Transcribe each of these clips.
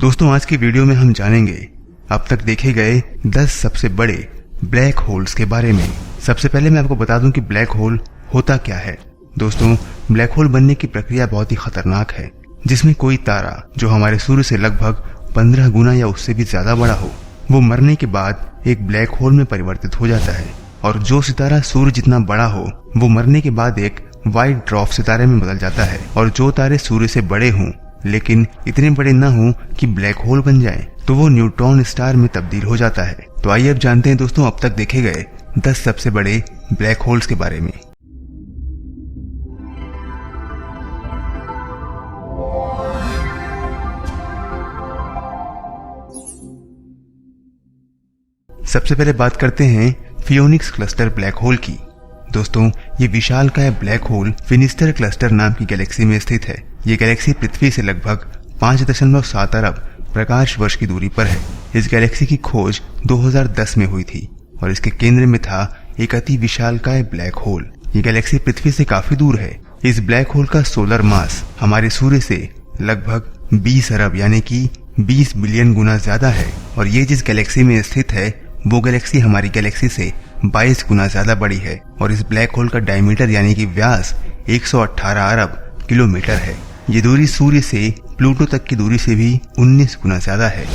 दोस्तों आज की वीडियो में हम जानेंगे अब तक देखे गए 10 सबसे बड़े ब्लैक होल्स के बारे में। सबसे पहले मैं आपको बता दूं कि ब्लैक होल होता क्या है। दोस्तों ब्लैक होल बनने की प्रक्रिया बहुत ही खतरनाक है, जिसमें कोई तारा जो हमारे सूर्य से लगभग 15 गुना या उससे भी ज्यादा बड़ा हो, वो मरने के बाद एक ब्लैक होल में परिवर्तित हो जाता है। और जो सितारा सूर्य जितना बड़ा हो वो मरने के बाद एक व्हाइट ड्वार्फ सितारे में बदल जाता है। और जो तारे सूर्य से बड़े हों लेकिन इतने बड़े न हों कि ब्लैक होल बन जाए, तो वो न्यूट्रॉन स्टार में तब्दील हो जाता है। तो आइए अब जानते हैं दोस्तों अब तक देखे गए 10 सबसे बड़े ब्लैक होल्स के बारे में। सबसे पहले बात करते हैं फियोनिक्स क्लस्टर ब्लैक होल की। दोस्तों ये विशालकाय ब्लैक होल फिनिस्टर क्लस्टर नाम की गैलेक्सी में स्थित है। ये गैलेक्सी पृथ्वी से लगभग 5.7 अरब प्रकाश वर्ष की दूरी पर है। इस गैलेक्सी की खोज 2010 में हुई थी और इसके केंद्र में था एक अति विशालकाय ब्लैक होल। ये गैलेक्सी पृथ्वी से काफी दूर है। इस ब्लैक होल का सोलर मास हमारे सूर्य से लगभग 20 अरब यानी कि 20 बिलियन गुना ज्यादा है। और ये जिस गैलेक्सी में स्थित है वो गैलेक्सी हमारी गैलेक्सी से 22 गुना ज्यादा बड़ी है। और इस ब्लैक होल का डायमीटर यानी कि व्यास 118 अरब किलोमीटर है। ये दूरी सूर्य से प्लूटो तक की दूरी से भी 19 गुना ज्यादा है।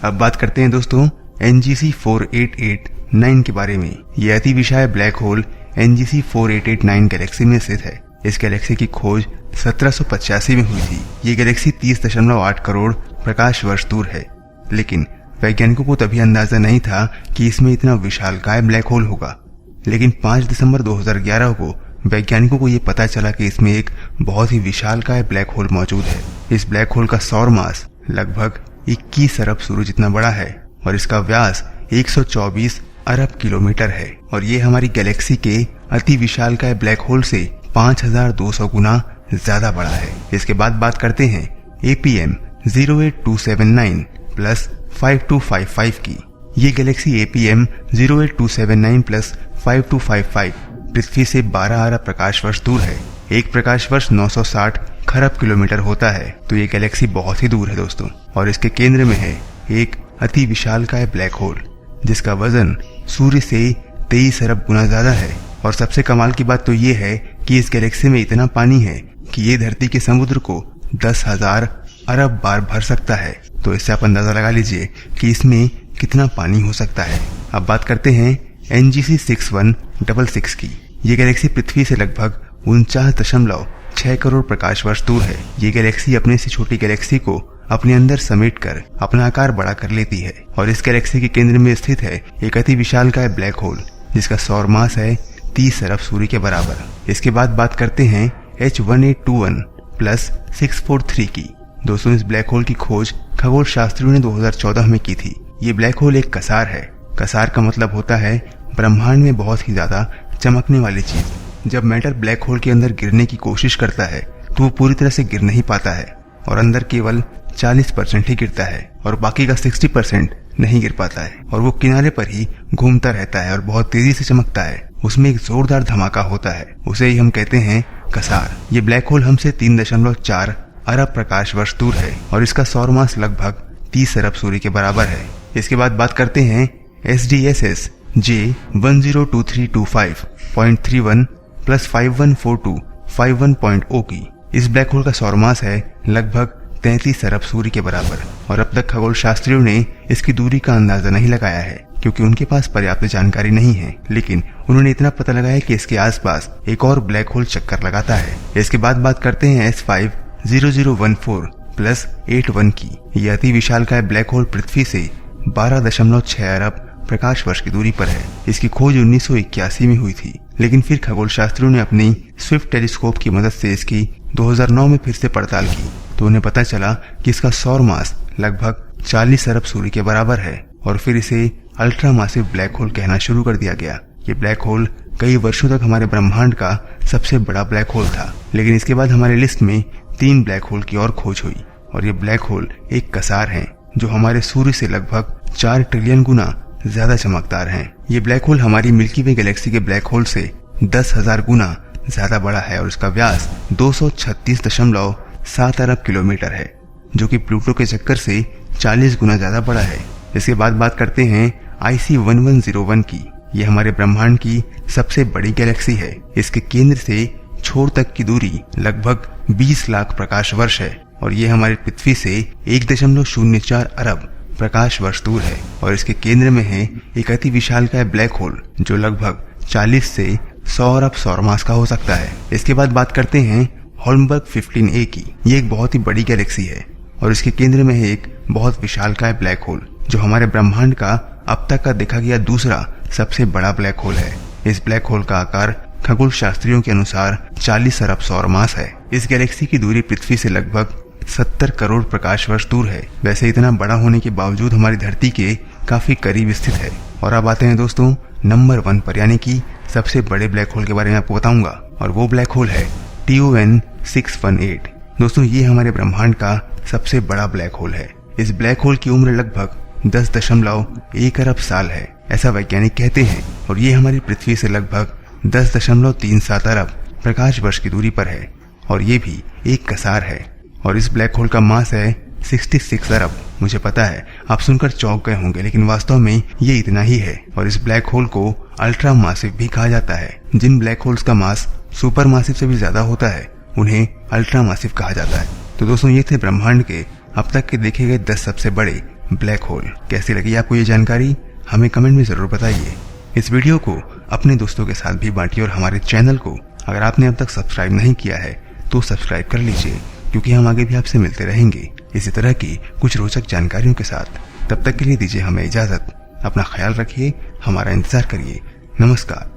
अब बात करते हैं दोस्तों NGC 4889 के बारे में। ये अति विशाल ब्लैक होल NGC 4889 गैलेक्सी में स्थित है। इस गैलेक्सी की खोज 1785 में हुई थी। ये गैलेक्सी 30.8 करोड़ प्रकाश वर्ष दूर है, लेकिन वैज्ञानिकों को तभी अंदाजा नहीं था कि इसमें इतना विशालकाय ब्लैक होल होगा। लेकिन 5 दिसंबर 2011 को वैज्ञानिकों को ये पता चला कि इसमें एक बहुत ही विशालकाय ब्लैक होल मौजूद है। इस ब्लैक होल का सौर मास लगभग 21 अरब सूर्य जितना बड़ा है और इसका व्यास 124 अरब किलोमीटर है। और ये हमारी गैलेक्सी के अति विशालकाय ब्लैक होल से 5200 गुना ज्यादा बड़ा है। इसके बाद बात करते हैं APM 08279 प्लस 5255 की। ये गैलेक्सी APM 08279 प्लस 5255 पृथ्वी से 12 अरब प्रकाश वर्ष दूर है। एक प्रकाश वर्ष 960 खरब किलोमीटर होता है, तो ये गैलेक्सी बहुत ही दूर है दोस्तों। और इसके केंद्र में है एक अति विशालकाय ब्लैक होल जिसका वजन सूर्य से 23 अरब गुना ज्यादा है। और सबसे कमाल की बात तो ये है कि इस गैलेक्सी में इतना पानी है कि ये धरती के समुद्र को 10,000 अरब बार भर सकता है। तो इससे आप अंदाजा लगा लीजिए कि इसमें कितना पानी हो सकता है। अब बात करते हैं NGC 6166 की। ये गैलेक्सी पृथ्वी से लगभग 49.6 करोड़ प्रकाश वर्ष दूर है। ये गैलेक्सी अपने से छोटी गैलेक्सी को अपने अंदर समेटकर अपना आकार बड़ा कर लेती है। और इस गैलेक्सी के केंद्र में स्थित है एक अति विशालकाय ब्लैक होल जिसका सौर मास है 30 अरब सूर्य के बराबर। इसके बाद बात करते हैं H1821 प्लस 643 की। दोस्तों इस ब्लैक होल की खोज खगोल शास्त्रियों ने 2014 में की थी। ये ब्लैक होल एक कसार है। कसार का मतलब होता है ब्रह्मांड में बहुत ही ज्यादा चमकने वाली चीज। जब मैटर ब्लैक होल के अंदर गिरने की कोशिश करता है तो वो पूरी तरह से गिर नहीं पाता है और अंदर केवल 40% ही गिरता है और बाकी का 60% नहीं गिर पाता है। और वो किनारे पर ही घूमता रहता है और बहुत तेजी से चमकता है। उसमें एक जोरदार धमाका होता है, उसे ही हम कहते हैं कसार। ये ब्लैक होल हमसे 3.4 अरब प्रकाश वर्ष दूर है और इसका सौर मास लगभग 30 अरब सूर्य के बराबर है। इसके बाद बात करते हैं SDSS J102325.31 प्लस 514251.0 की। इस ब्लैक होल का सौर मास है लगभग 33 अरब सूर्य के बराबर। और अब तक खगोल शास्त्रियों ने इसकी दूरी का अंदाजा नहीं लगाया है क्योंकि उनके पास पर्याप्त जानकारी नहीं है। लेकिन उन्होंने इतना पता लगाया कि इसके आसपास एक और ब्लैक होल चक्कर लगाता है। इसके बाद बात करते हैं S50014 प्लस 81 की। यह अति विशालकाय ब्लैक होल पृथ्वी से 12.6 अरब प्रकाश वर्ष की दूरी पर है। इसकी खोज 1981 में हुई थी, लेकिन फिर खगोल शास्त्रियों ने अपनी स्विफ्ट टेलीस्कोप की मदद से इसकी 2009 में फिर से पड़ताल की तो उन्हें पता चला कि इसका सौर मास लगभग 40 अरब सूर्य के बराबर है। और फिर इसे अल्ट्रा मासिव ब्लैक होल कहना शुरू कर दिया गया। ये ब्लैक होल कई वर्षों तक हमारे ब्रह्मांड का सबसे बड़ा ब्लैक होल था। लेकिन इसके बाद हमारे लिस्ट में 3 ब्लैक होल की और खोज हुई और ये ब्लैक होल एक कसार है जो हमारे सूर्य से लगभग 4 ट्रिलियन गुना ज्यादा चमकदार हैं। ये ब्लैक होल हमारी मिल्की वे गैलेक्सी के ब्लैक होल से 10,000 गुना ज्यादा बड़ा है और इसका व्यास 236.7 अरब किलोमीटर है। जो कि प्लूटो के चक्कर से 40 गुना ज्यादा बड़ा है। इसके बाद बात करते हैं IC 1101 की। यह हमारे ब्रह्मांड की सबसे बड़ी गैलेक्सी है। इसके केंद्र से छोर तक की दूरी लगभग 20 लाख प्रकाश वर्ष है और यह हमारी पृथ्वी से 1.04 अरब प्रकाश वर्ष दूर है। और इसके केंद्र में है एक अति विशालकाय ब्लैक होल जो लगभग 40 से 100 अरब सौर मास का हो सकता है। इसके बाद बात करते हैं होल्मबर्ग 15A की। ये एक बहुत ही बड़ी गैलेक्सी है और इसके केंद्र में है एक बहुत विशालकाय ब्लैक होल जो हमारे ब्रह्मांड का अब तक का देखा गया दूसरा सबसे बड़ा ब्लैक होल है। इस ब्लैक होल का आकार खगोल शास्त्रियों के अनुसार 40 अरब सौर मास है। इस गैलेक्सी की दूरी पृथ्वी से लगभग 70 करोड़ प्रकाश वर्ष दूर है। वैसे इतना बड़ा होने के बावजूद हमारी धरती के काफी करीब स्थित है। और अब आते हैं दोस्तों नंबर 1 पर, यानी कि सबसे बड़े ब्लैक होल के बारे में आपको बताऊंगा और वो ब्लैक होल है TON 618। दोस्तों ये हमारे ब्रह्मांड का सबसे बड़ा ब्लैक होल है। इस ब्लैक होल की उम्र लगभग 10.1 अरब साल है, ऐसा वैज्ञानिक कहते हैं। और ये हमारी पृथ्वी से लगभग 10.37 अरब प्रकाश वर्ष की दूरी पर है और ये भी एक कसार है। और इस ब्लैक होल का मास है 66 अरब। मुझे पता है आप सुनकर चौंक गए होंगे, लेकिन वास्तव में ये इतना ही है। और इस ब्लैक होल को अल्ट्रा मासिव भी कहा जाता है। जिन ब्लैक होल्स का मास सुपर मासिव से भी ज्यादा होता है उन्हें अल्ट्रा मासिव कहा जाता है। तो दोस्तों ये थे ब्रह्मांड के अब तक के देखे गए 10 सबसे बड़े ब्लैक होल। कैसी लगी आपको ये जानकारी हमें कमेंट में जरूर बताइए। इस वीडियो को अपने दोस्तों के साथ भी बांटिए और हमारे चैनल को अगर आपने अब तक सब्सक्राइब नहीं किया है तो सब्सक्राइब कर लीजिए, क्योंकि हम आगे भी आपसे मिलते रहेंगे इसी तरह की कुछ रोचक जानकारियों के साथ। तब तक के लिए दीजिए हमें इजाजत। अपना ख्याल रखिए, हमारा इंतजार करिए। नमस्कार।